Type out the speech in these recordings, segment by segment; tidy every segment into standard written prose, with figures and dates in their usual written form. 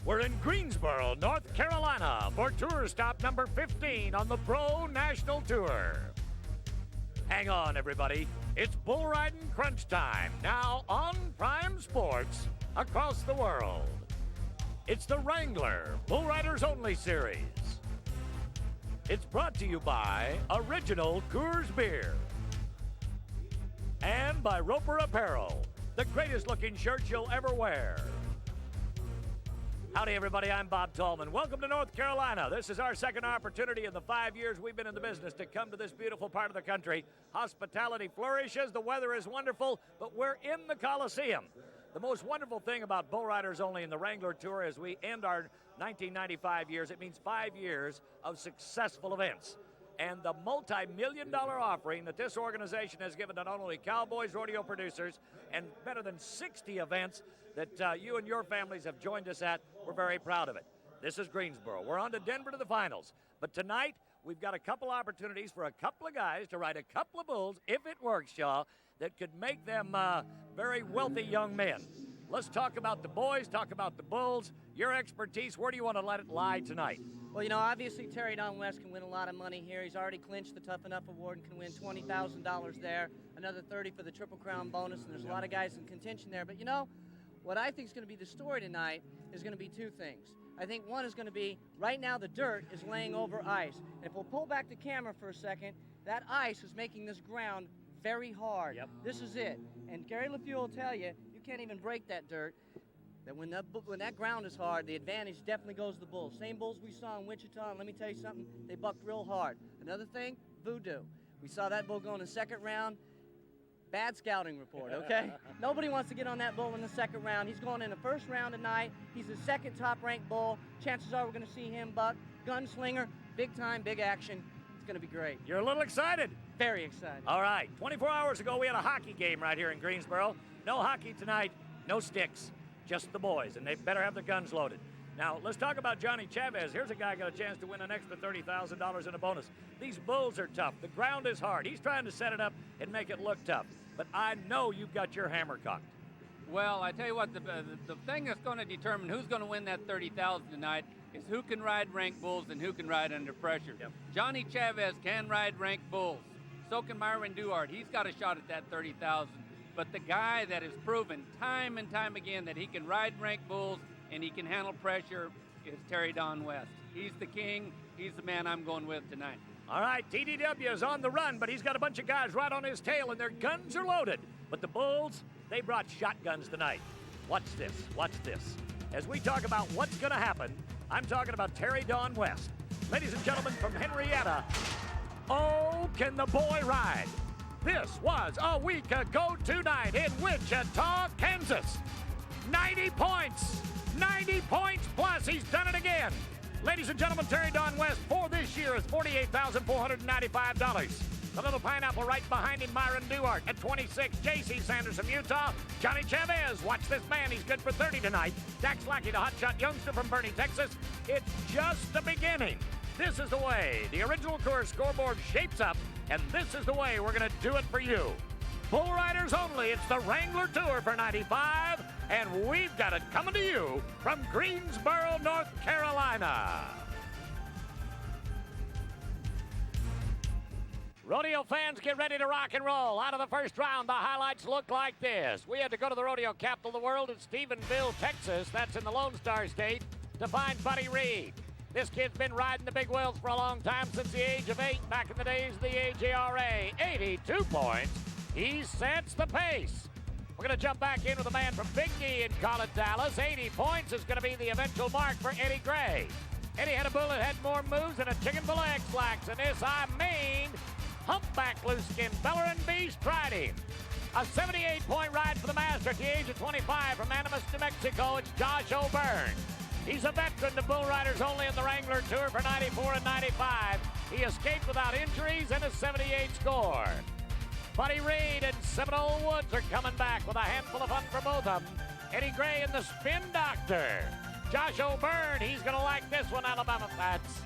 We're in Greensboro, North Carolina for tour stop number 15 on the Pro National Tour. Hang on, everybody. It's bull riding crunch time now on Prime Sports across the world. It's the Wrangler Bull Riders Only Series. It's brought to you by Original Coors Beer and by Roper Apparel, the greatest looking shirts you'll ever wear. Howdy, everybody. I'm Bob Tallman. Welcome to North Carolina. This is our second opportunity in the 5 years we've been in the business to come to this beautiful part of the country. Hospitality flourishes, the weather is wonderful, but we're in the Coliseum. The most wonderful thing about Bull Riders Only in the Wrangler Tour as we end our 1995 years, it means 5 years of successful events. And the multi-million-dollar offering that this organization has given to not only cowboys, rodeo producers, and better than 60 events that you and your families have joined us at, we're very proud of it. This is Greensboro. We're on to Denver to the finals. But tonight, we've got a couple opportunities for a couple of guys to ride a couple of bulls, if it works, y'all, that could make them very wealthy young men. Let's talk about the boys, talk about the bulls, your expertise. Where do you want to let it lie tonight? Well, you know, obviously Terry Don West can win a lot of money here. He's already clinched the Tough Enough Award and can win $20,000 there, another $30,000 for the Triple Crown bonus, and there's a lot of guys in contention there. But, you know, what I think is going to be the story tonight is going to be two things. I think one is going to be, right now the dirt is laying over ice. And if we'll pull back the camera for a second, that ice is making this ground very hard. Yep. This is it. And Gary LeFew will tell you, you can't even break that dirt. That when that ground is hard, the advantage definitely goes to the bulls. Same bulls we saw in Wichita, and let me tell you something, they bucked real hard. Another thing, VOO DOO. We saw that bull go in the second round. Bad scouting report, okay? Nobody wants to get on that bull in the second round. He's going in the first round tonight. He's the second top-ranked bull. Chances are we're going to see him buck. Gunslinger, big time, big action. It's going to be great. You're a little excited. Very excited. All right. 24 hours ago, we had a hockey game right here in Greensboro. No hockey tonight, no sticks, just the boys, and they better have their guns loaded. Now, let's talk about Johnny Chavez. Here's a guy got a chance to win an extra $30,000 in a bonus. These bulls are tough. The ground is hard. He's trying to set it up and make it look tough. But I know you've got your hammer cocked. Well, I tell you what, the thing that's going to determine who's going to win that $30,000 tonight is who can ride ranked bulls and who can ride under pressure. Yep. Johnny Chavez can ride ranked bulls. So can Myron Duhart. He's got a shot at that $30,000. But the guy that has proven time and time again that he can ride ranked bulls and he can handle pressure is Terry Don West. He's the king. He's the man I'm going with tonight. All right, TDW is on the run, but he's got a bunch of guys right on his tail, and their guns are loaded. But the bulls, they brought shotguns tonight. Watch this, watch this. As we talk about what's going to happen, I'm talking about Terry Don West. Ladies and gentlemen, from Henrietta, oh, can the boy ride? This was a week ago tonight in Wichita, Kansas. 90 points. 90 points plus. He's done it again. Ladies and gentlemen, Terry Don West for this year is $48,495. The little pineapple right behind him, Myron Duhart at 26. J.C. Sanders from Utah. Johnny Chavez, watch this man. He's good for 30 tonight. Dax Lackey, the hotshot youngster from Bernie, Texas. It's just the beginning. This is the way the Original Coors scoreboard shapes up, and this is the way we're going to do it for you. Bull Riders Only, it's the Wrangler Tour for 95, and we've got it coming to you from Greensboro, North Carolina. Rodeo fans, get ready to rock and roll. Out of the first round, the highlights look like this. We had to go to the rodeo capital of the world in Stephenville, Texas. That's in the Lone Star State to find Buddy Reed. This kid's been riding the big wheels for a long time, since the age of 8, back in the days of the AJRA. 82 points. He sets the pace. We're going to jump back in with a man from Big D in College, Dallas. 80 points is going to be the eventual mark for Eddie Gray. Eddie had a bull that had more moves than a chicken full of X-Lax, and this, I mean, humpback loose-skin Bellerin Beast tried him. A 78-point ride for the master at the age of 25 from Animas, New Mexico. It's Josh O'Byrne. He's a veteran to Bull Riders Only in the Wrangler Tour for 94 and 95. He escaped without injuries and a 78 score. Buddy Reed and Seminole Woods are coming back with a handful of fun for both of them. Eddie Gray and the Spin Doctor. Josh O'Byrne, he's going to like this one, Alabama Fats.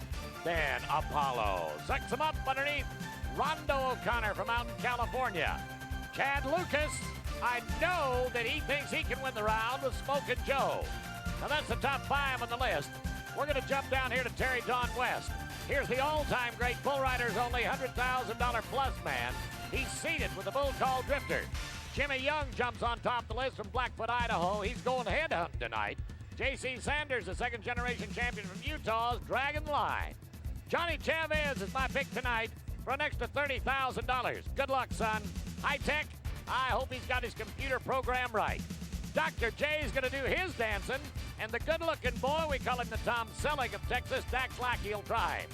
Then Apollo sucks him up underneath Rondo O'Connor from out in California. Chad Lucas, I know that he thinks he can win the round with Smokin' Joe. Now that's the top 5 on the list. We're going to jump down here to Terry Don West. Here's the all-time great bull rider's only $100,000 plus man. He's seated with a bull called Drifter. Jimmy Young jumps on top of the list from Blackfoot, Idaho. He's going head hunting tonight. J.C. Sanders, the second-generation champion from Utah, is dragging the line. Johnny Chavez is my pick tonight for an extra $30,000. Good luck, son. High Tech, I hope he's got his computer program right. Dr. J's going to do his dancing, and the good-looking boy, we call him the Tom Selleck of Texas, Dax Lackey will try.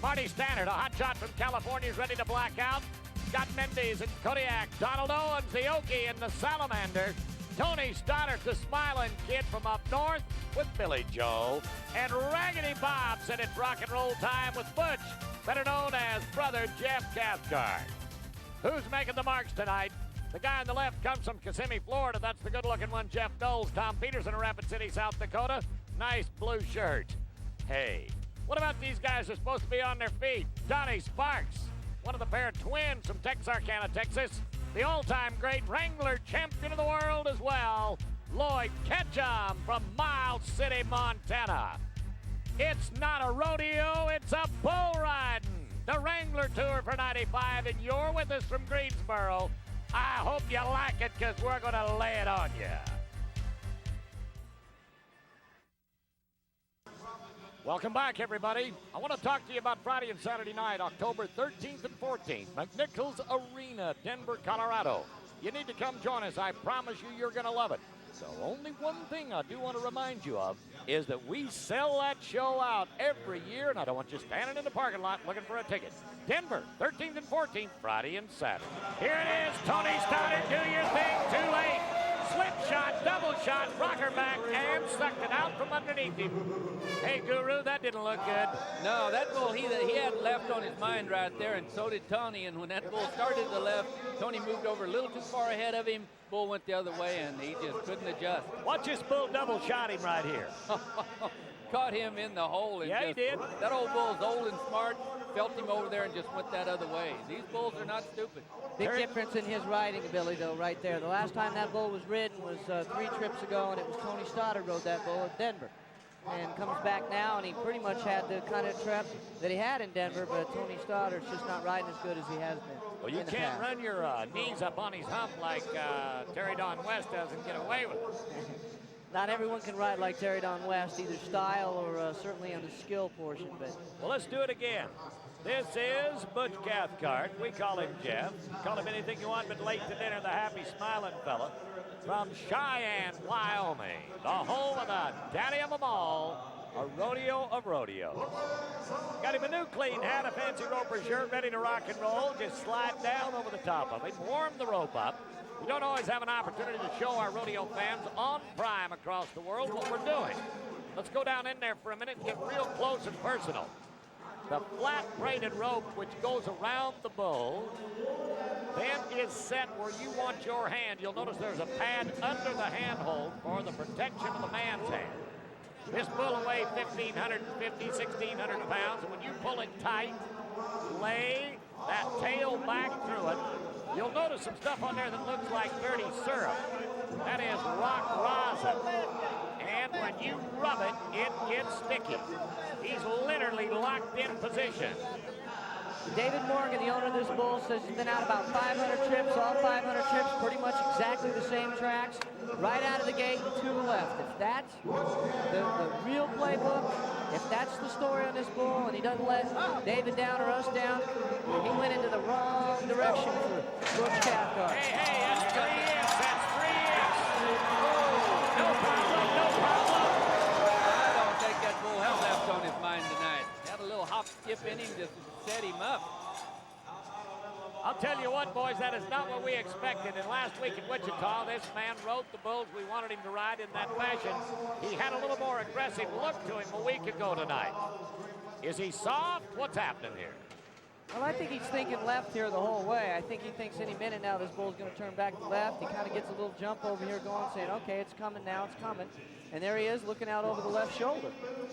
Marty Stannard, a hot shot from California, is ready to black out. Scott Mendes and Kodiak, Donald Owens, the Okie, and the Salamander. Tony Stoddart, the smiling kid from up north, with Billy Joe. And Raggedy Bob said it's rock and roll time with Butch, better known as Brother Jeff Cathcart. Who's making the marks tonight? The guy on the left comes from Kissimmee, Florida. That's the good-looking one, Jeff Knowles. Tom Peterson of Rapid City, South Dakota. Nice blue shirt. Hey, what about these guys who are supposed to be on their feet? Donnie Sparks, one of the pair of twins from Texarkana, Texas. The all-time great Wrangler champion of the world as well, Lloyd Ketchum from Miles City, Montana. It's not a rodeo, it's a bull riding. The Wrangler Tour for 95, and you're with us from Greensboro. I hope you like it, because we're going to lay it on you. Welcome back, everybody. I want to talk to you about Friday and Saturday night, October 13th and 14th, McNichols Arena, Denver, Colorado. You need to come join us. I promise you, you're going to love it. The only one thing I do want to remind you of is that we sell that show out every year, and I don't want you standing in the parking lot looking for a ticket. Denver, 13th and 14th, Friday and Saturday. Here it is, Tony Stoddart, do your thing, too late. Slip shot, double shot, rocker back, and sucked it out from underneath him. Hey, Guru, that didn't look good. No, that bull, he had left on his mind right there, and so did Tony. And when that bull started to the left, Tony moved over a little too far ahead of him. Bull went the other way, and he just couldn't adjust. Watch this bull double shot him right here. Caught him in the hole. And yeah, he did. That old bull's old and smart. Felt him over there and just went that other way. These bulls are not stupid. Big difference in his riding ability, though, right there. The last time that bull was ridden was 3 trips ago, and it was Tony Stoddart rode that bull at Denver. And comes back now, and he pretty much had the kind of trip that he had in Denver, but Tony Stoddart's just not riding as good as he has been. Well, you can't run your knees up on his hump like Terry Don West does and get away with it. Not everyone can ride like Terry Don West, either style or certainly on the skill portion. But well, let's do it again. This is Butch Cathcart. We call him Jeff. Call him anything you want, but late to dinner, the happy smiling fella from Cheyenne, Wyoming, the home of the daddy of them all, a rodeo of rodeos. Got him a new clean hat, a fancy roper shirt, ready to rock and roll. Just slide down over the top of it, warm the rope up. We don't always have an opportunity to show our rodeo fans on Prime across the world what we're doing. Let's go down in there for a minute and get real close and personal. The flat braided rope which goes around the bull then is set where you want your hand. You'll notice there's a pad under the handhold for the protection of the man's hand. This bull will weigh 1,550, 1,600 pounds, and when you pull it tight, lay that tail back through it, you'll notice some stuff on there that looks like dirty syrup. That is rock rosin. And when you rub it, it gets sticky. He's literally locked in position. David Morgan, the owner of this bull, says he's been out about 500 trips, all 500 trips, pretty much exactly the same tracks, right out of the gate and to the left. If that's the real playbook, if that's the story on this bull, and he doesn't let David down or us down, he went into the wrong direction for Butch Cathcart. Hey, that's 3 inches, that's 3 inches. Oh, no problem, no problem. I don't think that bull has left on his mind tonight. Had a little hop skip in him, just set him up. I'll tell you what, boys, that is not what we expected. And last week in Wichita, this man rode the bulls we wanted him to ride in that fashion. He had a little more aggressive look to him a week ago tonight. Is he soft? What's happening here? Well, I think he's thinking left here the whole way. I think he thinks any minute now this bull's going to turn back to left. He kind of gets a little jump over here going, saying, okay, it's coming now, it's coming. And there he is looking out over the left shoulder.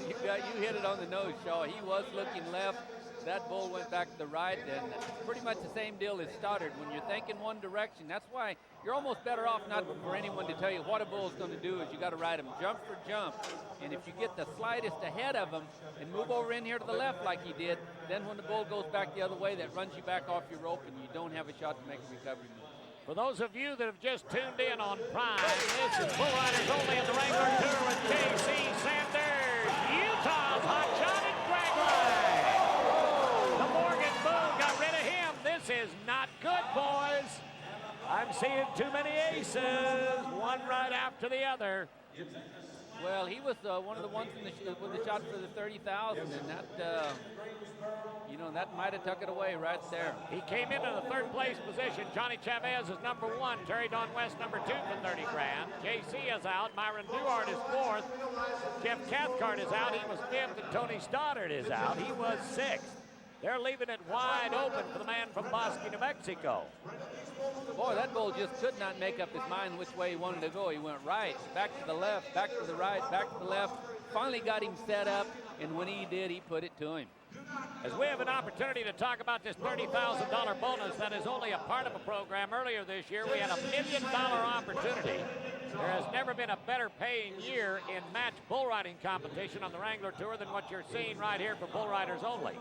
You hit it on the nose, Shaw. He was looking left. that bull went back to the right, and pretty much the same deal as Stoddard. When you're thinking one direction, that's why you're almost better off not for anyone to tell you what a bull's going to do. Is you got to ride him jump for jump, and if you get the slightest ahead of him and move over in here to the left like he did, then when the bull goes back the other way, that runs you back off your rope, and you don't have a shot to make a recovery move. For those of you that have just tuned in on Prime, this is Bull Riders Only in the Wrangler Tour with J.C. Sanders, Utah's hotshot and drag line. The Morgan Bull got rid of him. This is not good, boys. I'm seeing too many aces, one right after the other. Well, he was one of the ones with the shot for the 30,000, and that, you know, that might have took it away right there. He came into the third place position. Johnny Chavez is number 1. Terry Don West number 2 for 30 grand. JC is out. Myron Duhart is 4th. Jeff Cathcart is out. He was 5th. And Tony Stoddard is out. He was 6th. They're leaving it wide open for the man from Bosque, New Mexico. Boy, that bull just could not make up his mind which way he wanted to go. He went right, back to the left, back to the right, back to the left. Finally got him set up, and when he did, he put it to him. As we have an opportunity to talk about this $30,000 bonus that is only a part of a program, earlier this year we had a $1 million opportunity. There has never been a better paying year in match bull riding competition on the Wrangler Tour than what you're seeing right here for Bull Riders Only.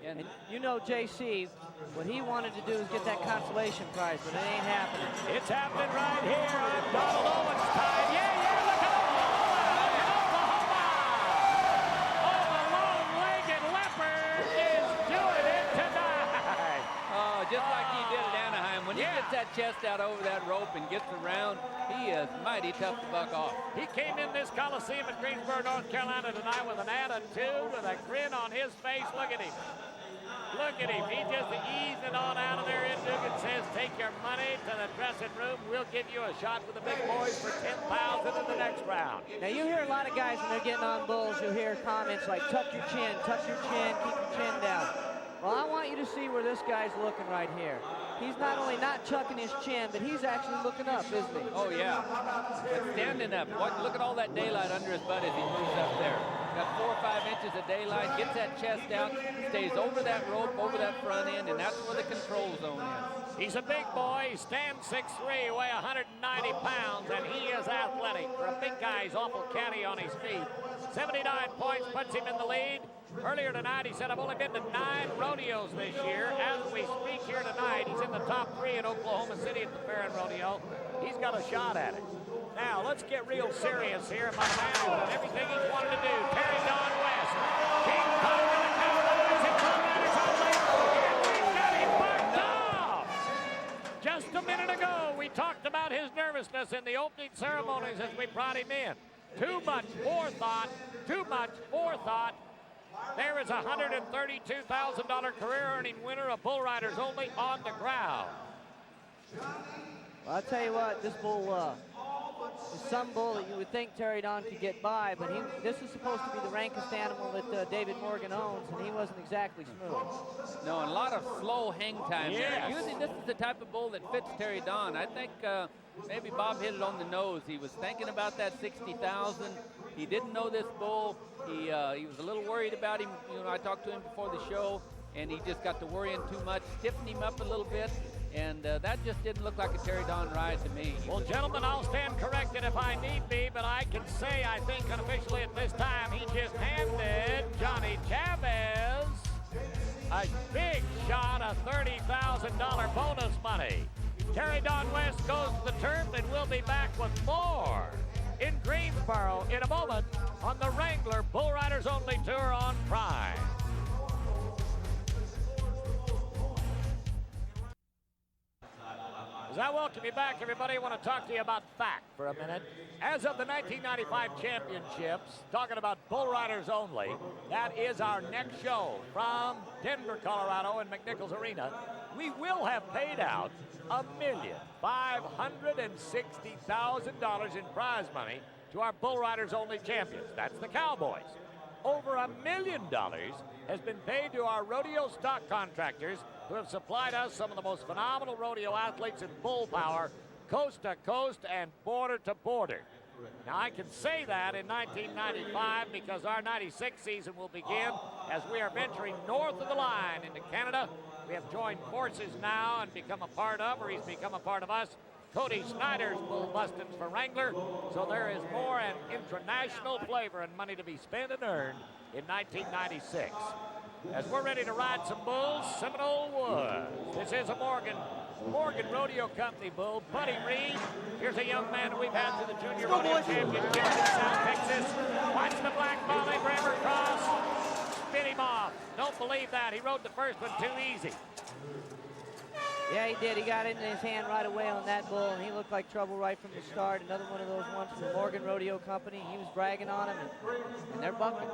And you know, JC, what he wanted to do is get that consolation prize, but it ain't happening. It's happening right here on Donald Owens' time. Yeah, look at Oklahoma! Oh, the long-legged leopard is doing it tonight. Oh, just like he did at Anaheim. When he gets that chest out over that rope and gets around, he is mighty tough to buck off. He came in this Coliseum in Greensboro, North Carolina tonight with an attitude, with a grin on his face. Look at him. Look at him. He just easing on out of there. Ed Dugan says, take your money to the dressing room. We'll give you a shot with the big boys for $10,000 in the next round. Now, you hear a lot of guys when they're getting on bulls, you hear comments like, tuck your chin, keep your chin down. Well, I want you to see where this guy's looking right here. He's not only not chucking his chin, but he's actually looking up, isn't he? Oh, yeah. But standing up. Look at all that daylight under his butt as he moves up there. Got 4 or 5 inches of daylight, gets that chest out, stays over that rope, over that front end, and that's where the control zone is. He's a big boy. He stands 6'3", weigh 190 pounds, and he is athletic. For a big guy, he's awful canny on his feet. 79 points puts him in the lead. Earlier tonight, he said, I've only been to 9 rodeos this year. As we speak here tonight, he's in the top 3 in Oklahoma City at the Fair and Rodeo. He's got a shot at it. Now, let's get real serious here about a man who did everything he wanted to do. Terry Don West. King Kong of the Cowboys and Bull Riders Only. And we've got him bucked off. Just a minute ago, we talked about his nervousness in the opening ceremonies as we brought him in. Too much forethought. There is a $132,000 career-earning winner of Bull Riders Only on the ground. Well, I'll tell you what, this bull is some bull that you would think Terry Don could get by, but this is supposed to be the rankest animal that David Morgan owns, and he wasn't exactly smooth. No, and a lot of slow hang time there. Yes. Usually this is the type of bull that fits Terry Don. I think maybe Bob hit it on the nose. He was thinking about that 60,000. He didn't know this bull. He was a little worried about him. You know, I talked to him before the show, and he just got to worrying too much, stiffened him up a little bit, and that just didn't look like a Terry Don ride to me. Well, gentlemen, I'll stand corrected if I need be, but I can say, I think unofficially at this time, he just handed Johnny Chavez a big shot of $30,000 bonus money. Terry Don West goes to the turf, and we'll be back with more in Greensboro in a moment on the Wrangler Bull Riders Only Tour on Prime. As I welcome you back, everybody, I want to talk to you about fact for a minute. As of the 1995 championships, talking about Bull Riders Only, that is our next show from Denver, Colorado in McNichols Arena. We will have paid out $1,560,000 in prize money to our Bull Riders Only champions. That's the Cowboys. Over $1 million has been paid to our rodeo stock contractors who have supplied us some of the most phenomenal rodeo athletes in bull power, coast to coast and border to border. Now, I can say that in 1995 because our 96 season will begin as we are venturing north of the line into Canada. We have joined forces now and become a part of, or he's become a part of us, Cody Snyder's Bull Bustins for Wrangler. So there is more an international flavor and money to be spent and earned in 1996. As we're ready to ride some bulls, Seminole Woods. This is a Morgan Rodeo Company bull, Buddy Reed. Here's a young man that we've had to the Junior Rodeo Championship in South Texas. Watch the black volley, Brammer cross. Spit him off. Don't believe that. He rode the first one too easy. Yeah, he did. He got into his hand right away on that bull, and he looked like trouble right from the start. Another one of those ones from the Morgan Rodeo Company. He was bragging on him, and they're bucking.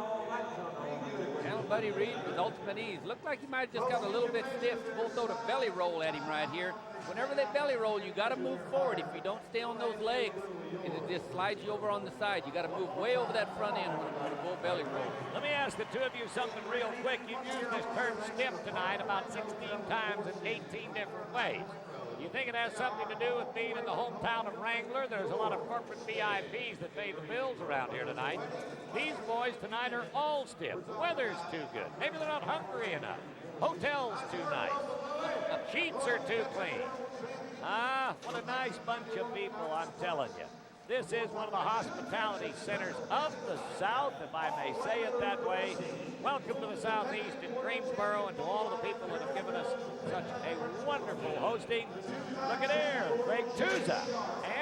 Now Buddy Reed with ultimate ease. Looked like he might have just got a little bit stiff. Bull throwed a belly roll at him right here. Whenever they belly roll, you got to move forward. If you don't stay on those legs, it just slides you over on the side. You got to move way over that front end when the bull belly rolls. Let me ask the two of you something real quick. You've used this term stiff tonight about 16 times in 18 different ways. You think it has something to do with being in the hometown of Wrangler? There's a lot of corporate VIPs that pay the bills around here tonight. These boys tonight are all stiff. The weather's too good. Maybe they're not hungry enough. Hotel's too nice. Sheets are too clean. What a nice bunch of people, I'm telling you. This is one of the hospitality centers of the South, if I may say it that way. Welcome to the Southeast in Greensboro, and to all of the people that have given us such a wonderful hosting. Look at here, Greg Tuza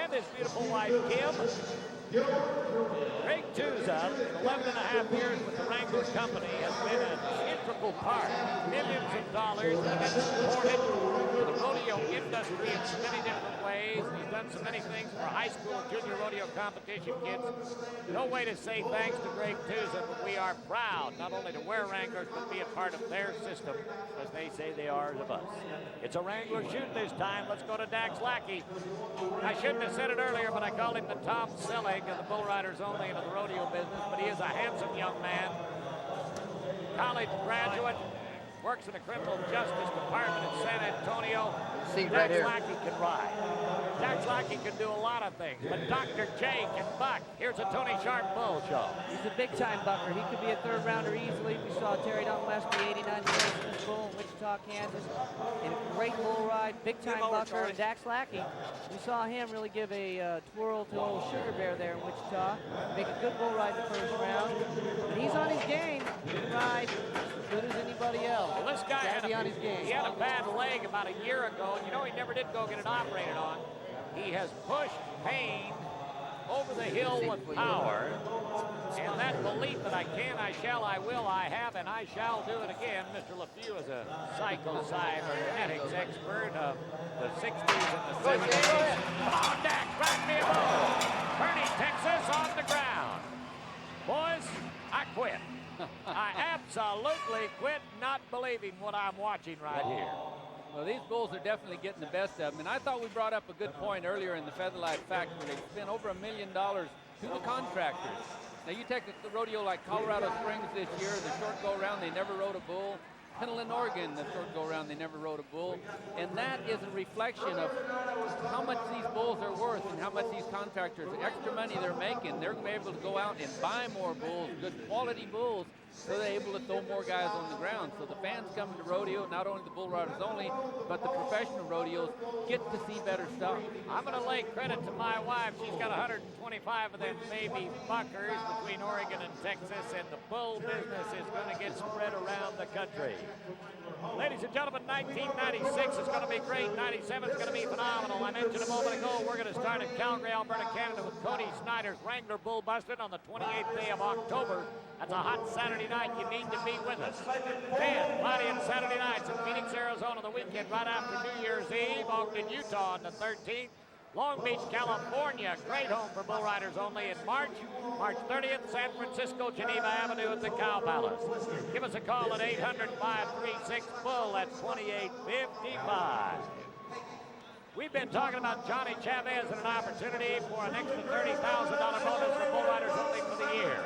and his beautiful wife, Kim. Greg Tuza, 11 and a half years with the Wrangler Company, has been an integral part. Millions of dollars that have been supported to the rodeo industry in so many different ways. He's done so many things for high school and junior rodeo competition kids. No way to say thanks to Greg Tuza, but we are proud not only to wear Wranglers, but be a part of their system, as they say they are of us. It's a Wrangler shoot this time. Let's go to Dax Lackey. I shouldn't have said it earlier, but I called him the Tom Selleck of the bull riders only into the rodeo business, but he is a handsome young man. College graduate, works in the criminal justice department in San Antonio. Dax Lackey can ride. Dax Lackey can do a lot of things, but Dr. J can buck. Here's a Tony Sharp bull show. He's a big-time bucker. He could be a third rounder easily. We saw Terry Don West be 89 days in this bull in Wichita, Kansas. In a great bull ride, big-time bucker. And Dax Lackey, we saw him really give a twirl to old Sugar Bear there in Wichita. Make a good bull ride in the first round. And he's on his game. He can ride as good as anybody else. Well, this guy had he had a bad leg about a year ago, and you know he never did go get it operated on. He has pushed pain over the hill with power, and that belief that I can, I shall, I will, I have, and I shall do it again. Mr. LeFew is a psycho-cybernetics expert of the 60s and the 70s. Come on, Dax, rock me a bull. Kearney, Texas, on the ground. Boys, I quit. I absolutely quit not believing what I'm watching right here. Well, these bulls are definitely getting the best of them. And I thought we brought up a good point earlier in the Featherlight Factory. They spent over $1 million to the contractors. Now, you take a rodeo like Colorado Springs this year, the short go-around, they never rode a bull. Pendleton, Oregon, the short go-around, they never rode a bull. And that is a reflection of how much these bulls are worth and how much these contractors, extra money they're making, they're going to be able to go out and buy more bulls, good quality bulls, so they're able to throw more guys on the ground. So the fans coming to rodeo, not only the bull riders only, but the professional rodeos get to see better stuff. I'm going to lay credit to my wife. She's got 125 of them baby buckers between Oregon and Texas, and the bull business is going to get spread around the country. Ladies and gentlemen, 1996 is going to be great. 97 is going to be phenomenal. I mentioned a moment ago, we're going to start in Calgary, Alberta, Canada with Cody Snyder's Wrangler Bull Busted on the 28th day of October. That's a hot Saturday night. You need to be with us. 10 Friday and Saturday nights in Phoenix, Arizona, the weekend right after New Year's Eve. Ogden, Utah on the 13th. Long Beach, California, great home for bull riders only in March. March 30th, San Francisco, Geneva Avenue at the Cow Palace. Give us a call at 800-536-BULL. That's 2855. We've been talking about Johnny Chavez and an opportunity for an extra $30,000 bonus for bull riders only for the year.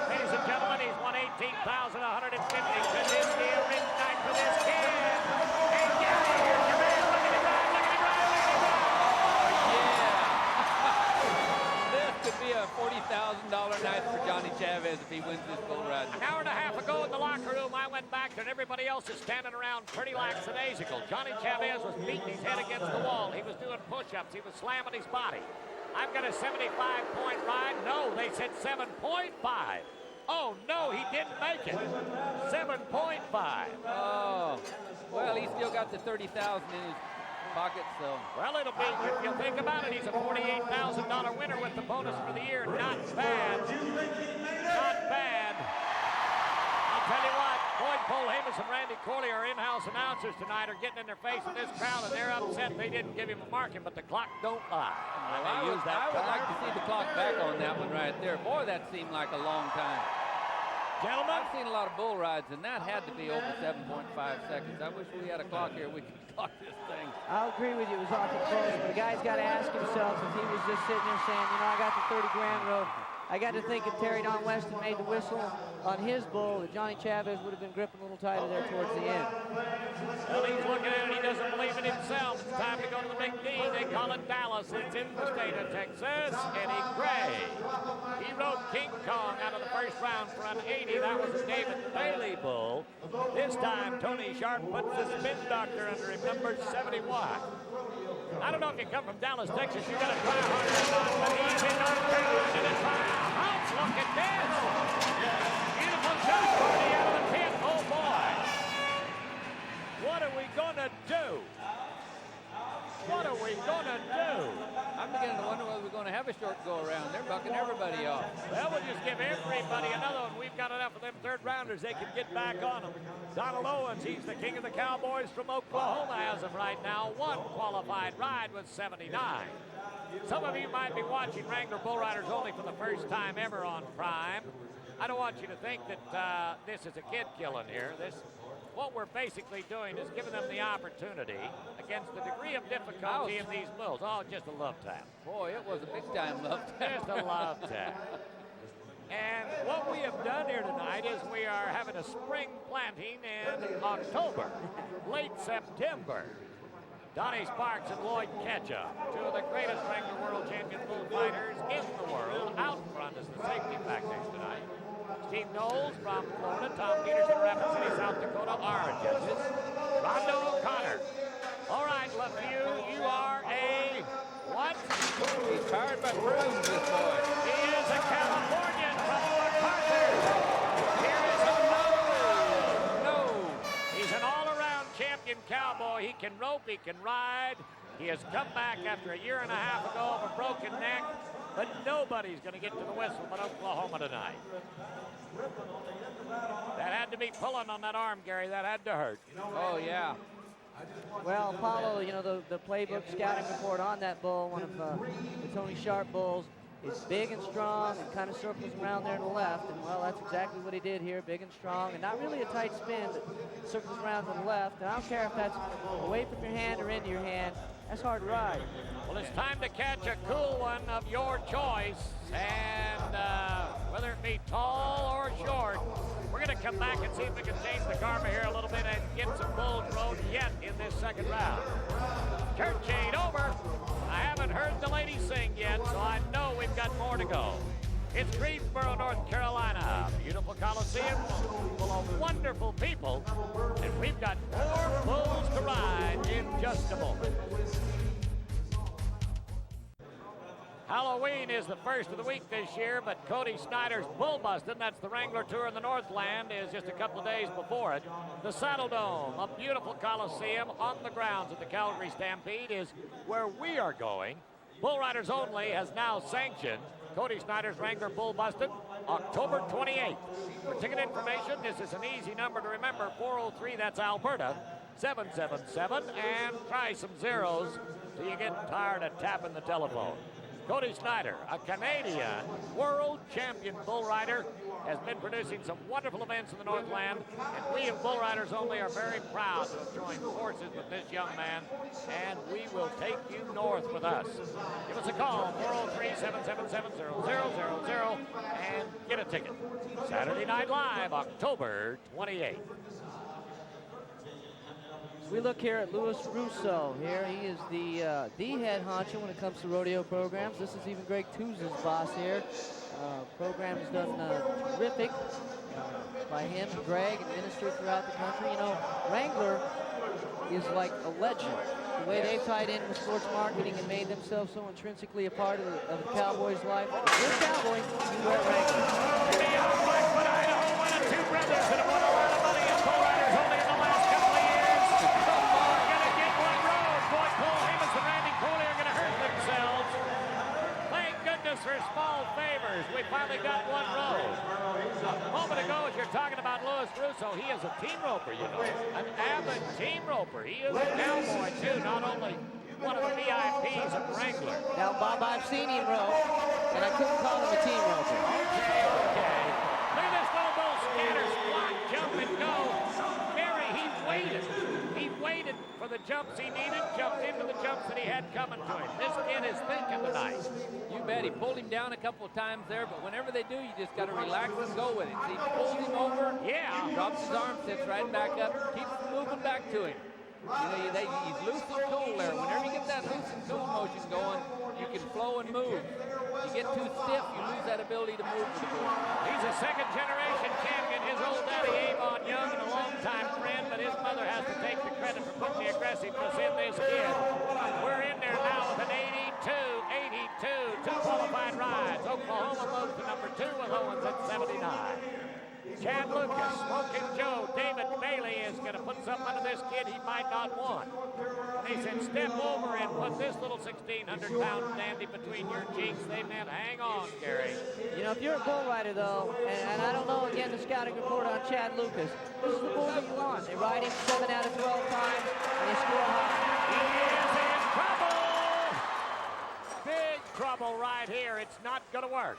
Ladies and gentlemen, he's won $18,150. Could this be a rich night for this kid? Hey, Gary, here's your man. Look at him ride, look at him ride, look at him ride. This could be a night for Johnny Chavez if he wins this bull ride. An hour and a half ago in the locker room, I went back and everybody else is standing around pretty lackadaisical. Johnny Chavez was beating his head against the wall. He was doing push-ups. He was slamming his body. I've got a 75-point ride. No, they said 7.5. Oh, no, he didn't make it. 7.5. Oh, well, he's still got the 30,000 in his pocket, so. Well, it'll be, if you think about it, he's a $48,000 winner with the bonus for the year. Not bad. Not bad. I'll tell you what, Boyd Cole Hamus and Randy Corley, our in-house announcers tonight, are getting in their face with this crowd, and they're upset they didn't give him a marking, but the clock don't lie. Well, I would like to see the clock back on that one right there. Boy, that seemed like a long time. Gentlemen, I've seen a lot of bull rides, and that had to be over 7.5 seconds. I wish we had a clock here. We could clock this thing. I'll agree with you. It was awful close. But the guy's got to ask himself if he was just sitting there saying, you know, I got the 30 grand road. I got to think if Terry Don West had made the whistle on his bull, that Johnny Chavez would have been gripping a little tighter there towards the end. well, he's looking at it. He doesn't believe it himself. It's time to go to the Big D. They call it Dallas. It's in the state of Texas. Eddie Gray. He rode King Kong out of the first round for an 80. That was a David Bailey bull. This time, Tony Sharp puts the spin doctor under him, number 71. I don't know if you come from Dallas, Texas, you got to try harder or not, but he's in on the try-outs. Look at this. Beautiful shot party out of the pit. Oh, boy. What are we going to do? What are we going to do? I'm beginning to wonder whether we're going to have a short go-around. They're bucking everybody off. Well, we'll just give everybody another one. We've got enough of them third-rounders. They can get back on them. Donald Owens, he's the king of the Cowboys from Oklahoma as of right now. One qualified ride with 79. Some of you might be watching Wrangler Bull Riders only for the first time ever on Prime. I don't want you to think that this is a kid killing here. What we're basically doing is giving them the opportunity against the degree of difficulty in these bulls. Oh, just a love tap. Boy, it was a big-time love tap. Just a love tap. And what we have done here tonight is we are having a spring planting in October, late September. Donnie Sparks and Lloyd Ketchup, two of the greatest Wrangler World Champion bullfighters in the world, out front as the safety factors tonight. Steve Knowles from Florida, Tom Peterson, Rapid City, South Dakota, are our judges. Rondo O'Connor. All right, Lefeview, you are a what? He's powered by prunes, this boy. He is a Californian from Fort Parker. Here is a no. He's an all-around champion cowboy. He can rope, he can ride. He has come back after a year and a half ago of a broken neck, but nobody's going to get to the whistle but Oklahoma tonight. That had to be pulling on that arm, Gary. That had to hurt. Oh, yeah. Well, Paulo, you know, the playbook scouting report on that bull, one of the Tony Sharp bulls, is big and strong and kind of circles around there to the left. And, well, that's exactly what he did here, big and strong. And not really a tight spin, but circles around to the left. And I don't care if that's away from your hand or into your hand. That's hard to ride. Well, it's time to catch a cool one of your choice. And whether it be tall or short, we're going to come back and see if we can change the karma here a little bit and get some bulls rode yet in this second round. Church ain't over. I haven't heard the ladies sing yet, so I know we've got more to go. It's Greensboro, North Carolina. Beautiful Coliseum full of wonderful people. And we've got more bulls to ride in just a moment. Halloween is the first of the week this year, but Cody Snyder's Bull Bustin', that's the Wrangler Tour in the Northland, is just a couple of days before it. The Saddle Dome, a beautiful Coliseum on the grounds of the Calgary Stampede, is where we are going. Bull Riders Only has now sanctioned Cody Snyder's Wrangler Bull Bustin', October 28th. For ticket information, this is an easy number to remember, 403, that's Alberta, 777, and try some zeros till you get tired of tapping the telephone. Cody Snyder, a Canadian world champion bull rider, has been producing some wonderful events in the Northland, and we of Bull Riders Only are very proud to have joined forces with this young man, and we will take you north with us. Give us a call, 403-777-0000, and get a ticket. Saturday Night Live, October 28th. As we look here at Louis Russo, here he is the head honcho when it comes to rodeo programs. This is even Greg Tuz's boss here. Program is done terrific by him and Greg and minister throughout the country. You know, Wrangler is like a legend. The way they've tied in with sports marketing and made themselves so intrinsically a part of the Cowboys' life. If you're a Cowboy, you wear Wrangler. Blackfoot, Idaho, one of two brothers that have won a lot of money in bull riders only in the last couple of years. We're going to get one road. Boy, Paul Amos and Randy Coley are going to hurt themselves. Thank goodness for small favors. We finally got one road. A moment ago, as you're talking about Louis Russo, he is a team roper, you know. An avid team roper. He is a cowboy, too, not only one of the VIPs of Wrangler. Now, Bob, I've seen him rope, and I couldn't call him a team roper. Okay. Look at this little bull scatter, squat, jump, and go. Gary, he waited. He waited for the jumps he needed, jumped into the jumps that he had coming to him. This kid is thinking tonight. You bet. He pulled him down a couple of times there, but whenever they do, you just got to relax and go with it. See, he pulls him over, drops his arm, sits right back up, keeps moving back to him. You know, he's loose and cool there. Whenever you get that loose and cool motion going, you can flow and move. You get too stiff, you lose that ability to move with the bull. He's a second-generation champion. His old daddy, Avon Young, and a longtime friend, but his mother has to take the credit for putting the aggressiveness in this kid. We're in there now with an 82, two qualified rides. Oklahoma moves to number 2 with Owens at 79. Chad Lucas, Smoking Joe, David Bailey is going to put something under this kid he might not want. They said, step over and put this little 1,600-pound dandy between your cheeks. They meant, hang on, Gary. You know, if you're a bull rider, though, and I don't know, again, the scouting report on Chad Lucas, this is the bull that you want. They ride him 7 out of 12 times, and they score high. He is in trouble! Big trouble right here. It's not going to work.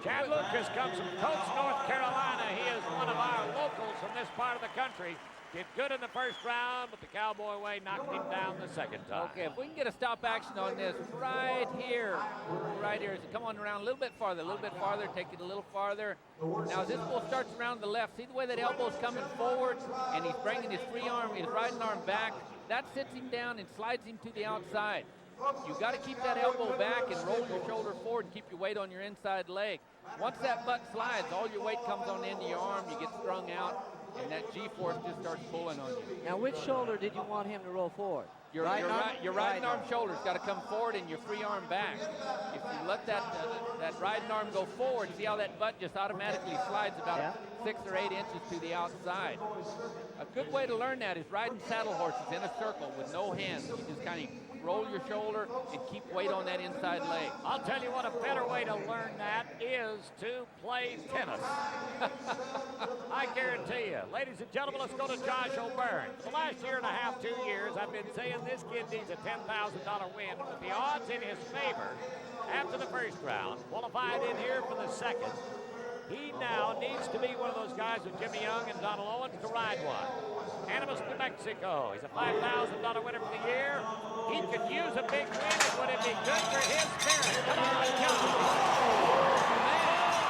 Chad Lucas comes from Coates, North Carolina. He is one of our locals from this part of the country. Did good in the first round, but the Cowboy way knocked him down the second time. Okay, if we can get a stop action on this right here. Come on around a little bit farther, take it a little farther. Now, as this bull starts around the left, see the way that elbow's coming forward, and he's bringing his free arm, his riding arm back. That sits him down and slides him to the outside. You got to keep that elbow back and roll your shoulder forward and keep your weight on your inside leg. Once that butt slides, all your weight comes on the end of your arm, you get strung out, and that G-force just starts pulling on you. Now, which shoulder did you want him to roll forward? Your riding arm shoulder's got to come forward and your free arm back. If you let that riding arm go forward, see how that butt just automatically slides about 6 or 8 inches to the outside. A good way to learn that is riding saddle horses in a circle with no hands. You just kind of roll your shoulder and keep weight on that inside leg. I'll tell you what, a better way to learn that is to play tennis. I guarantee you. Ladies and gentlemen, let's go to Josh O'Byrne. For the last year and a half, 2 years, I've been saying this kid needs a $10,000 win. With the odds in his favor after the first round, qualified in here for the second, he now needs to be one of those guys with Jimmy Young and Donald Owens to ride one. Animas, New Mexico. He's a $5,000 winner for the year. He could use a big win, and would it be good for his spirit? Come on, Josh. Oh,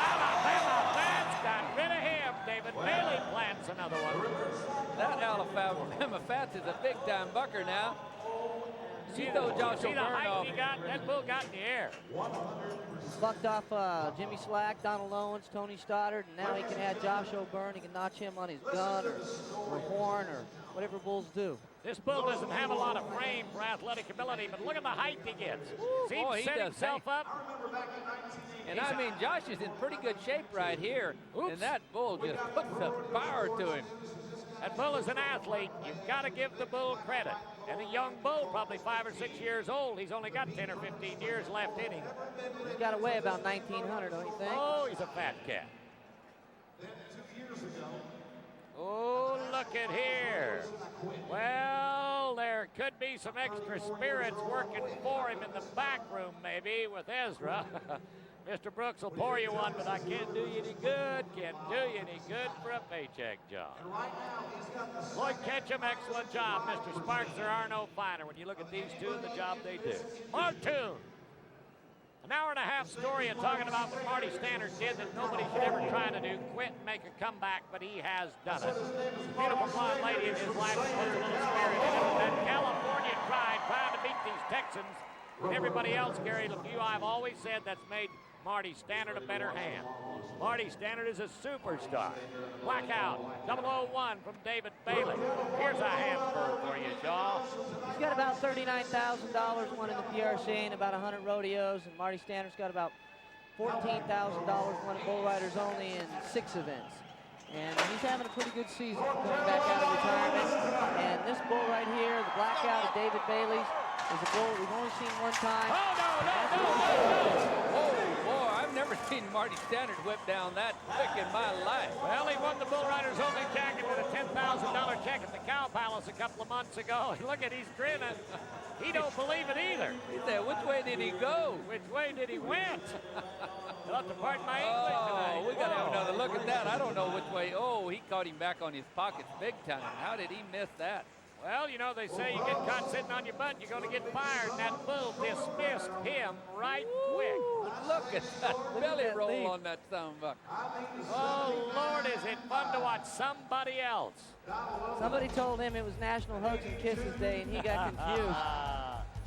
Alabama Fats got rid of him. David Bailey plants another one. That Alabama Fats is a big-time bucker now. See the height he got? That bull got in the air. Bucked off Jimmy Slack, Donald Owens, Tony Stoddard, and now he can add Josh O'Byrne. He can notch him on his gun or horn or whatever bulls do. This bull doesn't have a lot of frame for athletic ability, but look at the height he gets. See him set himself up. And I mean, Josh is in pretty good shape right here. And that bull just puts some power to him. That bull is an athlete. You've got to give the bull credit. And the young bull, probably 5 or 6 years old, he's only got 10 or 15 years left in him. He's got to weigh about 1,900, don't you think? Oh, he's a fat cat. Oh, look at here. Well, there could be some extra spirits working for him in the back room, maybe, with Ezra. Mr. Brooks will pour you one, but I can't do you any good. Can't do you any good for a paycheck job. Lloyd Ketchum, excellent job. Mr. Sparks, there are no finer when you look at these two and the job they do. Martoon. An hour and a half story of talking about what Marty Stannard did that nobody should ever try to do, quit and make a comeback, but he has done it. Beautiful blonde lady in his life puts a little spirit in it. That California trying to beat these Texans. And everybody else, Gary LeFew, I've always said that's made Marty Stannard a better hand. Marty Stannard is a superstar. Blackout, 001 from David Bailey. Here's a handful for you, Shaw. He's got about $39,000 won in the PRC and about 100 rodeos, and Marty Stannard's got about $14,000 won in bull riders only in 6 events. And he's having a pretty good season coming back out of retirement. And this bull right here, the Blackout of David Bailey's, is a bull we've only seen one time. Oh, no. Oh, boy, I've never seen Marty Stannard whip down that quick in my life. Well, he won the Bull Riders Only jacket with a $10,000 check at the Cow Palace a couple of months ago. And look at, he's grinning. He don't believe it either. He said, which way did he go? Which way did he went? You'll have to pardon my English tonight. Oh, we got to have another look at that. I don't know which way. Oh, he caught him back on his pockets big time. How did he miss that? Well, you know, they say you get caught sitting on your butt, you're going to get fired. And that bull dismissed him right quick. Look at that belly roll on that son of a buck. Oh, Lord, is it fun to watch somebody else. Somebody told him it was National Hugs and Kisses Day, and he got confused.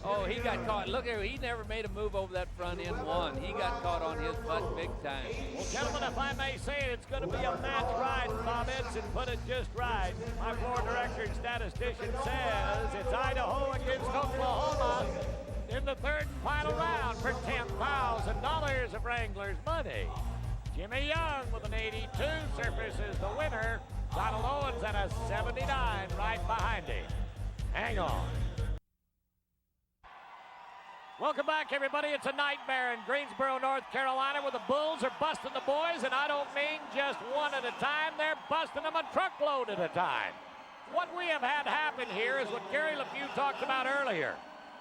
Oh, he got caught. Look here, he never made a move over that front end one. He got caught on his butt big time. Well, gentlemen, if I may say it, it's going to be a match ride. Bob Edson put it just right. My floor director and statistician says it's Idaho against Oklahoma in the third and final round for $10,000 of Wrangler's money. Jimmy Young with an 82 surfaces the winner. Donald Owens at a 79 right behind him. Hang on. Welcome back, everybody. It's a nightmare in Greensboro, North Carolina, where the Bulls are busting the boys, and I don't mean just one at a time. They're busting them a truckload at a time. What we have had happen here is what Gary LeFew talked about earlier.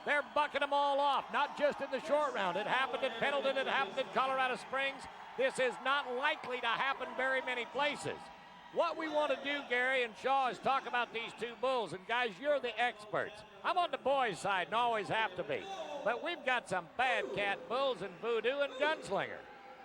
They're bucking them all off, not just in the short round. It happened at Pendleton. It happened in Colorado Springs. This is not likely to happen very many places. What we want to do, Gary and Shaw, is talk about these two bulls. And, guys, you're the experts. I'm on the boys' side and always have to be. But we've got some bad cat bulls in VOO DOO and Gunslinger.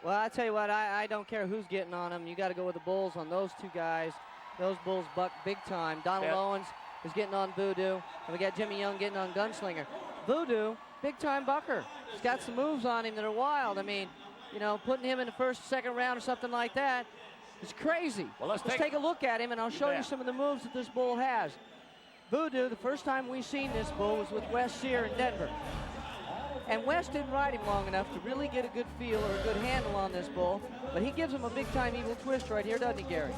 Well, I tell you what, I don't care who's getting on them. You got to go with the bulls on those two guys. Those bulls buck big time. Donald Owens is getting on VOO DOO, and we got Jimmy Young getting on Gunslinger. VOO DOO, big time bucker. He's got some moves on him that are wild. I mean, you know, putting him in the first, second round or something like that, it's crazy. Well, let's take a look at him, and I'll show you some of the moves that this bull has. VOO DOO, the first time we seen this bull was with Wes Sear in Denver. And Wes didn't ride him long enough to really get a good feel or a good handle on this bull, but he gives him a big-time evil twist right here, doesn't he, Gary?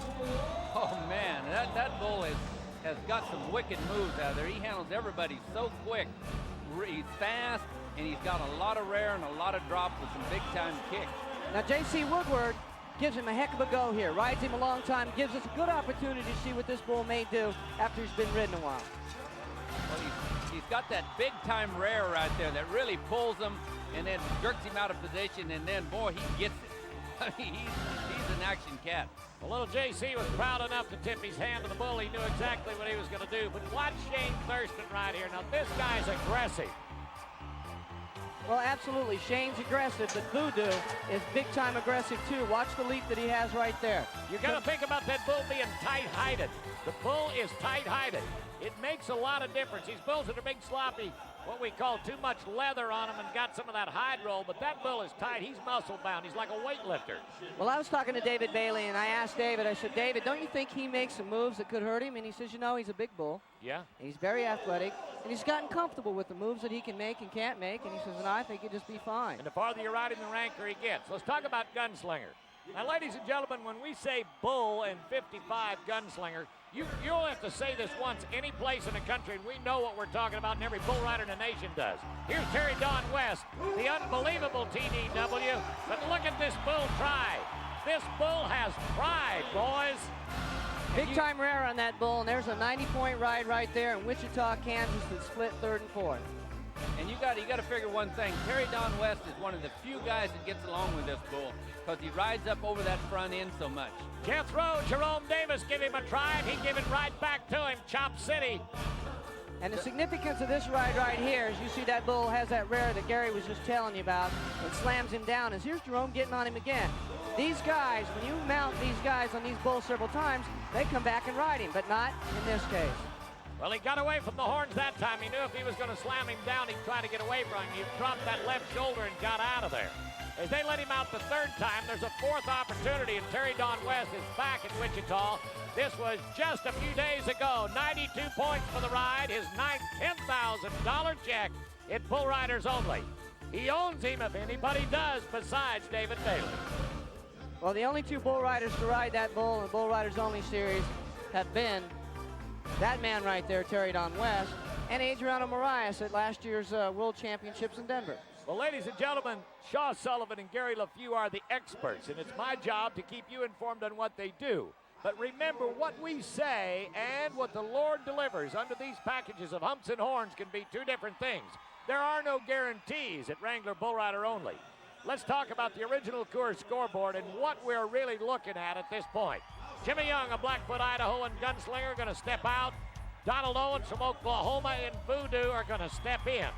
Oh, man, that bull has got some wicked moves out there. He handles everybody so quick. He's fast, and he's got a lot of rear and a lot of drop with some big-time kicks. Now, J.C. Woodward gives him a heck of a go here. Rides him a long time, gives us a good opportunity to see what this bull may do after he's been ridden a while. Well, he's got that big-time rear right there that really pulls him and then jerks him out of position, and then, boy, he gets it. I mean, he's an action cat. Well, little JC was proud enough to tip his hand to the bull. He knew exactly what he was going to do. But watch Shane Thurston right here. Now, this guy's aggressive. Well, absolutely. Shane's aggressive, but VOO DOO is big-time aggressive, too. Watch the leap that he has right there. You got to think about that bull being tight-hided. The bull is tight-hided. It makes a lot of difference. These bulls that are big, sloppy, what we call too much leather on them and got some of that hide roll, but that bull is tight. He's muscle-bound. He's like a weightlifter. Well, I was talking to David Bailey, and I asked David, I said, David, don't you think he makes some moves that could hurt him? And he says, you know, he's a big bull. Yeah. And he's very athletic, and he's gotten comfortable with the moves that he can make and can't make, and he says, and I think he'll just be fine. And the farther you ride him, the ranker he gets. Let's talk about Gunslinger. Now, ladies and gentlemen, when we say bull and 55 Gunslinger, you'll have to say this once any place in the country, and we know what we're talking about, and every bull rider in the nation does. Here's Terry Don West, the unbelievable TDW, but look at this bull try. This bull has pride, boys. Big-time rear on that bull, and there's a 90-point ride right there in Wichita, Kansas that split third and fourth. And you got to figure one thing. Terry Don West is one of the few guys that gets along with this bull because he rides up over that front end so much. Jethro Jerome Davis give him a try, and he give it right back to him. Chop City. And the significance of this ride right here is you see that bull has that rear that Gary was just telling you about. It slams him down as here's Jerome getting on him again. These guys, when you mount these guys on these bulls several times, they come back and ride him, but not in this case. Well, he got away from the horns that time. He knew if he was going to slam him down, he'd try to get away from him. He dropped that left shoulder and got out of there. As they let him out the third time, there's a fourth opportunity, and Terry Don West is back in Wichita. This was just a few days ago. 92 points for the ride, his ninth $10,000 check in Bull Riders Only. He owns him if anybody does besides David Bailey. Well, the only two bull riders to ride that bull in the Bull Riders Only series have been that man right there, Terry Don West, and Adriano Marias at last year's World Championships in Denver. Well, ladies and gentlemen, Shaw Sullivan and Gary LeFew are the experts, and it's my job to keep you informed on what they do. But remember, what we say and what the Lord delivers under these packages of humps and horns can be two different things. There are no guarantees at Wrangler Bull Rider Only. Let's talk about the original Coors scoreboard and what we're really looking at this point. Jimmy Young of Blackfoot, Idaho, and Gunslinger are going to step out. Donald Owens from Oklahoma and VOO DOO are going to step in.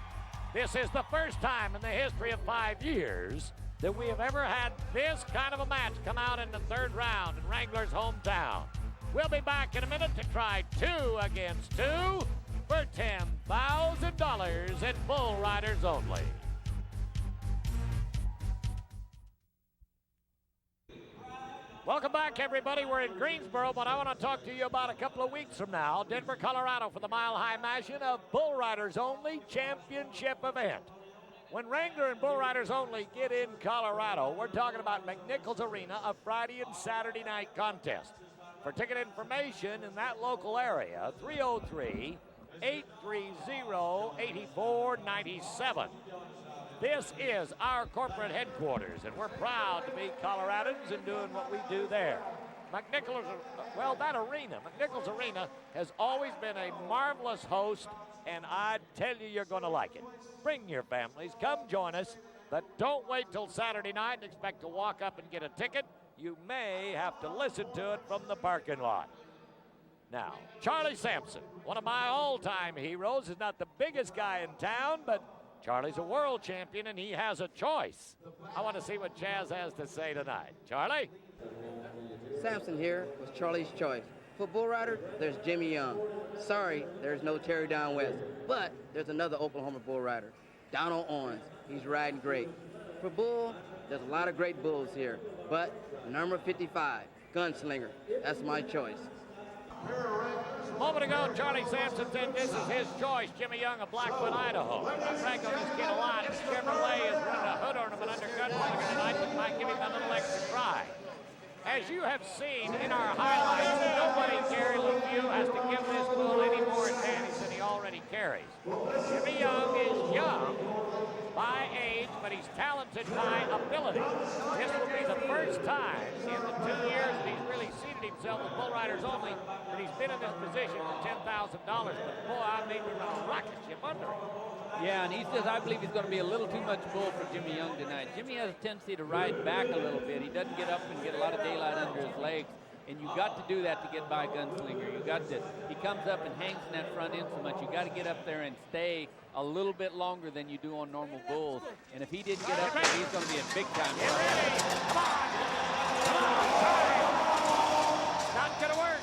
This is the first time in the history of 5 years that we have ever had this kind of a match come out in the third round in Wrangler's hometown. We'll be back in a minute to try 2 against 2 for $10,000 at Bull Riders Only. Welcome back, everybody. We're in Greensboro, but I want to talk to you about a couple of weeks from now, Denver, Colorado, for the Mile High Mashing of Bull Riders Only Championship event. When Wrangler and Bull Riders Only get in Colorado, we're talking about McNichols Arena, a Friday and Saturday night contest. For ticket information in that local area, 303-830-8497. This is our corporate headquarters, and we're proud to be Coloradans and doing what we do there. McNichols Arena has always been a marvelous host, and I tell you, you're going to like it. Bring your families, come join us, but don't wait till Saturday night and expect to walk up and get a ticket. You may have to listen to it from the parking lot. Now, Charlie Sampson, one of my all-time heroes, is not the biggest guy in town, but Charlie's a world champion, and he has a choice. I want to see what Chaz has to say tonight. Charlie? Sampson here with Charlie's choice. For Bull Rider, there's Jimmy Young. Sorry, there's no Terry Don West, but there's another Oklahoma Bull Rider, Donald Owens. He's riding great. For Bull, there's a lot of great bulls here, but number 55, Gunslinger, that's my choice. A moment ago, Charlie Sampson said this is his choice, Jimmy Young of Blackfoot, Idaho. I've bragged on this kid a lot. Chevrolet is running a hood ornament under Gunslinger tonight, but might give him a little extra try. As you have seen in our highlights, nobody, Gary LeFew, has to give this bull any more advantage than he already carries. Jimmy Young is young by age, but he's talented by ability. This will be the first time in the 2 years that he's really seated himself with Bull Riders Only that he's been in this position for $10,000. But boy, I may be a rocket ship under him. Yeah, and he says, I believe he's going to be a little too much bull for Jimmy Young tonight. Jimmy has a tendency to ride back a little bit. He doesn't get up and get a lot of daylight under his legs. And you got to do that to get by Gunslinger. You got to, he comes up and hangs in that front end so much. You got to get up there and stay a little bit longer than you do on normal bulls. And if he didn't get up there, he's going to be a big time. Get ready. Come on. Come on. Not going to work.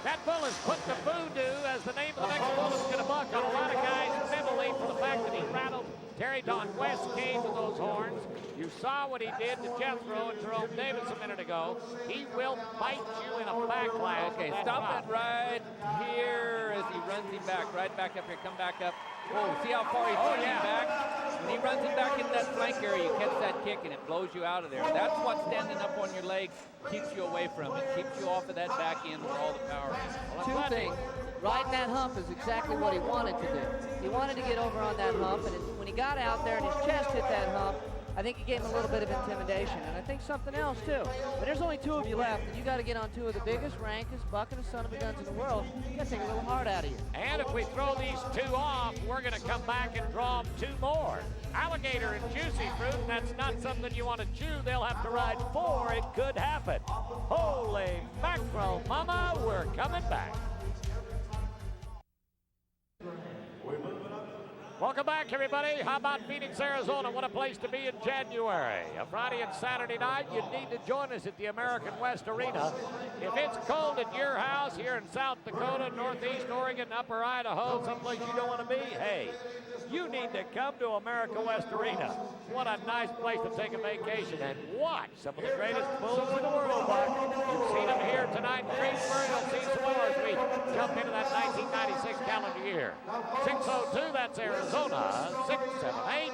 That bull has put the VOO DOO as the name of the next bull that's going to buck on a lot of guys' memory for the fact that he rattled Terry Don West came to those horns. You saw what he did to Jethro and Jerome Davis a minute ago. He will bite you in a backlash. Okay, stop that ride here as he runs him back. Right back up here. Come back up. Whoa, see how far he's running back? When he runs him back into that flank area, you catch that kick and it blows you out of there. That's what standing up on your legs keeps you away from. It keeps you off of that back end where all the power is. Two things. Riding that hump is exactly what he wanted to do. He wanted to get over on that hump, and when he got out there and his chest hit that hump, I think it gave him a little bit of intimidation, and I think something else too. But there's only 2 of you left, and you got to get on 2 of the biggest, rankest, bucking the son of a guns in the world. You got to take a little heart out of you. And if we throw these 2 off, we're going to come back and draw 2 more. Alligator and Juicy Fruit, and that's not something you want to chew. They'll have to ride 4. It could happen. Holy mackerel, mama, we're coming back. Welcome back, everybody. How about Phoenix, Arizona? What a place to be in January. A Friday and Saturday night, you need to join us at the American West Arena. If it's cold at your house here in South Dakota, Northeast Oregon, Upper Idaho, someplace you don't want to be, hey, you need to come to America West Arena. What a nice place to take a vacation and watch some of the greatest bulls in the world. You've seen them here tonight in Greensboro. You'll see some more as we jump into that 1996 calendar year. 602, that's Arizona. 678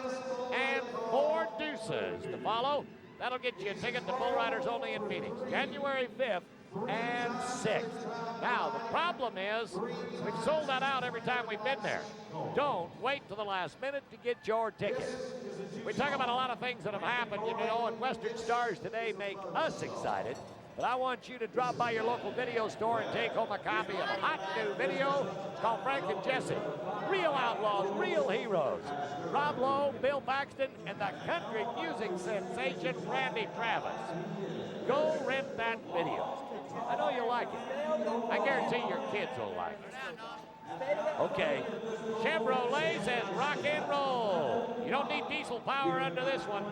and 4 deuces to follow. That'll get you a ticket to Bull Riders only in Phoenix, January 5th and 6th. Now, the problem is we've sold that out every time we've been there. Don't wait till the last minute to get your ticket. We talk about a lot of things that have happened, you know, and Western Stars today make us excited. But I want you to drop by your local video store and take home a copy of a hot new video. It's called Frank and Jesse. Real outlaws, real heroes. Rob Lowe, Bill Paxton, and the country music sensation, Randy Travis. Go rent that video. I know you'll like it. I guarantee your kids will like it. Okay. Chevrolet says rock and roll. You don't need diesel power under this one.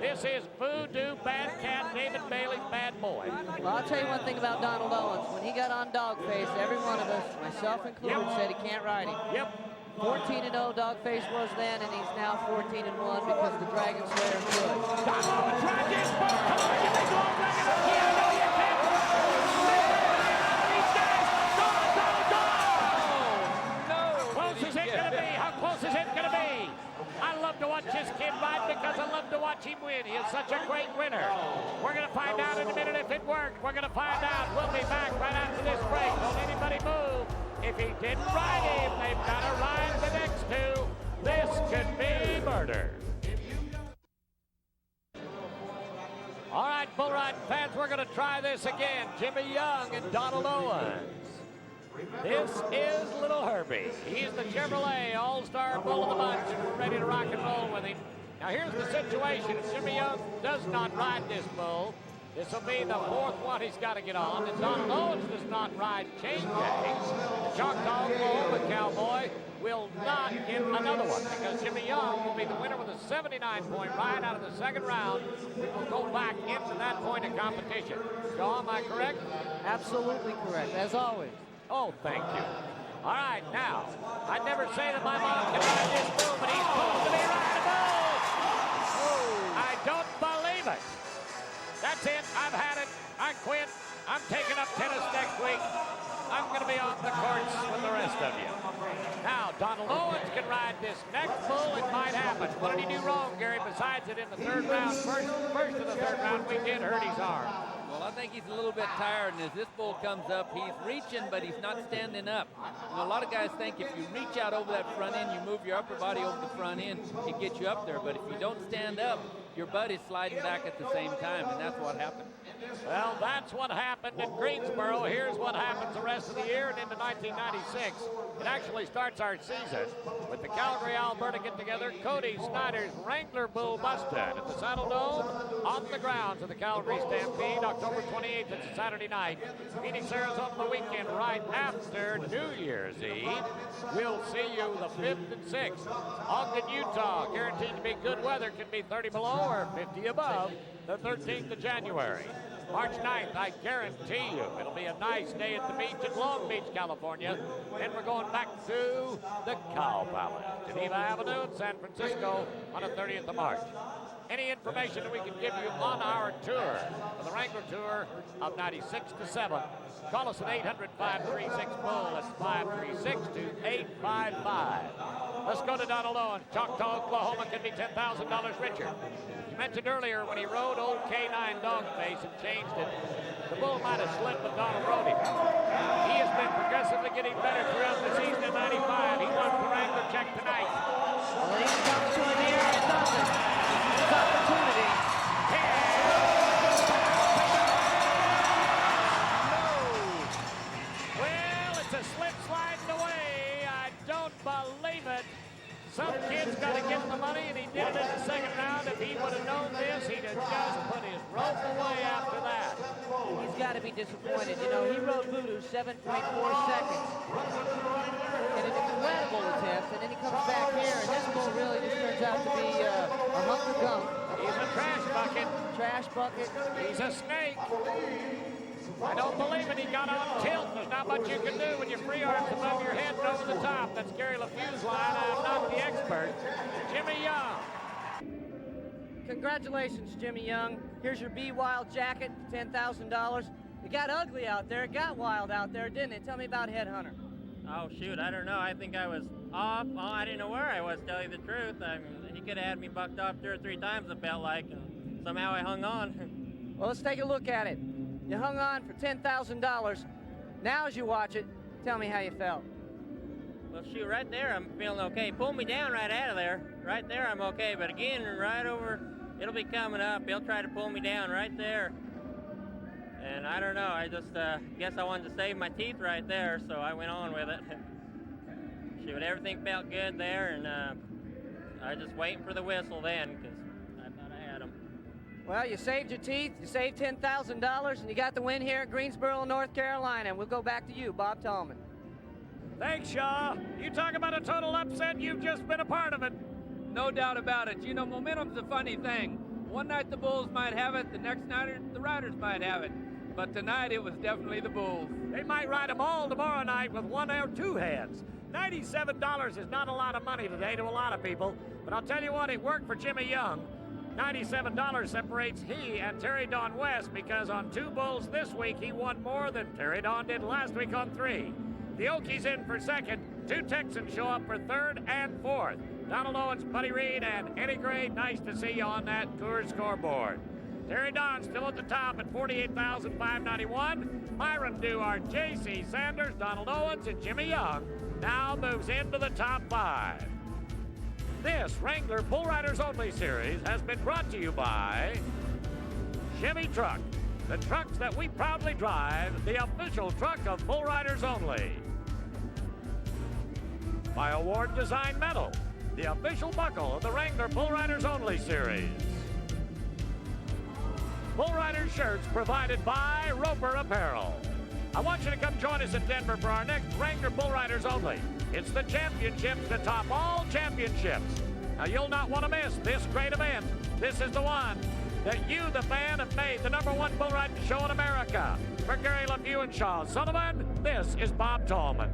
This is VOO DOO, Bad Cat, David Bailey's Bad Boy. Well, I'll tell you one thing about Donald Owens. When he got on Dogface, every one of us, myself included, said he can't ride him. Yep. 14-0 Dogface was then, and he's now 14-1 because the Dragon Slayer is good. Don Owens, try this ball. Come on, you big long dragon. Yeah, no, you can't. These guys. No. Close is it going to be? How close is it going to be? I love to watch this kid ride because I love to watch him win. He is such a great winner. We're going to find out in a minute if it worked. We're going to find out. We'll be back right after this break. Don't anybody move. If he didn't ride him, they've got to ride the next two. This could be murder. All right, bull riding fans, we're going to try this again. Jimmy Young and Donald Owens. This is Little Herbie. He's the Chevrolet All-Star Bull of the Bunch, and we're ready to rock and roll with him. Now, here's the situation. If Jimmy Young does not ride this bull, this will be the 4th one he's got to get on, and Donald Owens does not ride Chain Gang. The Choctaw Oklahoma Cowboy will not get another one because Jimmy Young will be the winner with a 79-point ride out of the 2nd round. We will go back into that point of competition. So, am I correct? Absolutely correct, as always. Oh, thank you. All right, now, I'd never say that my mom can ride this bull, but he's supposed to be rideable. I don't believe it. That's it. I've had it. I quit. I'm taking up tennis next week. I'm going to be on the courts with the rest of you. Now, Donald Owens can ride this next bull. It might happen. What did he do wrong, Gary, besides it in the 3rd round? First of the 3rd round, we did hurt his arm. Well, I think he's a little bit tired, and as this bull comes up, he's reaching, but he's not standing up. You know, a lot of guys think if you reach out over that front end, you move your upper body over the front end, it gets you up there. But if you don't stand up, your butt is sliding back at the same time, and that's what happened. Well, that's what happened in Greensboro. Here's what happens the rest of the year and into 1996. It actually starts our season with the Calgary, Alberta get-together, Cody Snyder's Wrangler Bull Mustang at the Saddle Dome on the grounds of the Calgary Stampede, October 28th. It's a Saturday night. Phoenix, Arizona the weekend right after New Year's Eve. We'll see you the 5th and 6th. Ogden, Utah, guaranteed to be good weather. Can be 30 below or 50 above the 13th of January. March 9th, I guarantee you, it'll be a nice day at the beach in Long Beach, California. Then we're going back to the Cow Palace, Geneva Avenue in San Francisco on the 30th of March. Any information that we can give you on our tour, for the Wrangler Tour of 96 to 7, call us at 800-536-BULL. That's 536-2855. Let's go to Donald Owens. Choctaw, Oklahoma can be $10,000 richer. You mentioned earlier when he rode old K9 Dogface and changed it, the bull might have slipped, but Donald rode him. He has been progressively getting better throughout the season in 95. He won the Wrangler check tonight. Well, he comes to an area and doesn't. It's opportunity. Well, it's a slip sliding away. I don't believe it. Some kid's got to get the money, and he did it in the 2nd round. If he would have known this, he'd have just put his rope away after that. He's got to be disappointed. You know, he rode Voodoo 7.4 seconds in an incredible attempt, and then he comes back here, and this bull really just turns out to be a hunk of gunk. He's a trash bucket. Trash bucket. He's a snake. I don't believe it. He got on tilt. There's not much you can do when your free arms above your head and over the top. That's Gary LeFew's line. I'm not the expert. Jimmy Young. Congratulations, Jimmy Young. Here's your Be Wild jacket, $10,000. It got ugly out there. It got wild out there, didn't it? Tell me about Headhunter. Oh, shoot, I don't know. I think I was off. Oh, I didn't know where I was, to tell you the truth. I mean, he could have had me bucked off 2 or 3 times, it felt like, and somehow I hung on. Well, let's take a look at it. You hung on for $10,000. Now, as you watch it, tell me how you felt. Well, shoot, right there, I'm feeling okay. Pull me down right out of there. Right there, I'm okay. But again, right over, it'll be coming up. He'll try to pull me down right there. And I don't know, I just guess I wanted to save my teeth right there, so I went on with it. Shoot, everything felt good there, and I was just waiting for the whistle then, because I thought I had him. Well, you saved your teeth, you saved $10,000, and you got the win here at Greensboro, North Carolina. And we'll go back to you, Bob Tallman. Thanks, Shaw. You talk about a total upset, you've just been a part of it. No doubt about it. You know, momentum's a funny thing. One night the Bulls might have it, the next night the Riders might have it. But tonight it was definitely the Bulls. They might ride them all tomorrow night with 1 or 2 hands. $97 is not a lot of money today to a lot of people, but I'll tell you what, it worked for Jimmy Young. $97 separates he and Terry Don West, because on 2 bulls this week, he won more than Terry Don did last week on 3. The Okies in for second. 2 Texans show up for third and fourth. Donald Owens, Buddy Reed, and Eddie Gray, nice to see you on that Coors scoreboard. Terry Don still at the top at $48,591. Myron Duhart, J.C. Sanders, Donald Owens, and Jimmy Young now moves into the top 5. This Wrangler Bull Riders Only Series has been brought to you by Chevy Truck, the trucks that we proudly drive, the official truck of Bull Riders Only. By Award Design Metal, the official buckle of the Wrangler Bull Riders Only Series. Bull Riders shirts provided by Roper Apparel. I want you to come join us in Denver for our next Wrangler Bull Riders Only. It's the championships that top all championships. Now, you'll not want to miss this great event. This is the one that you, the fan, have made the #1 bull riding show in America. For Gary LeFew and Shaw Sullivan, this is Bob Tallman.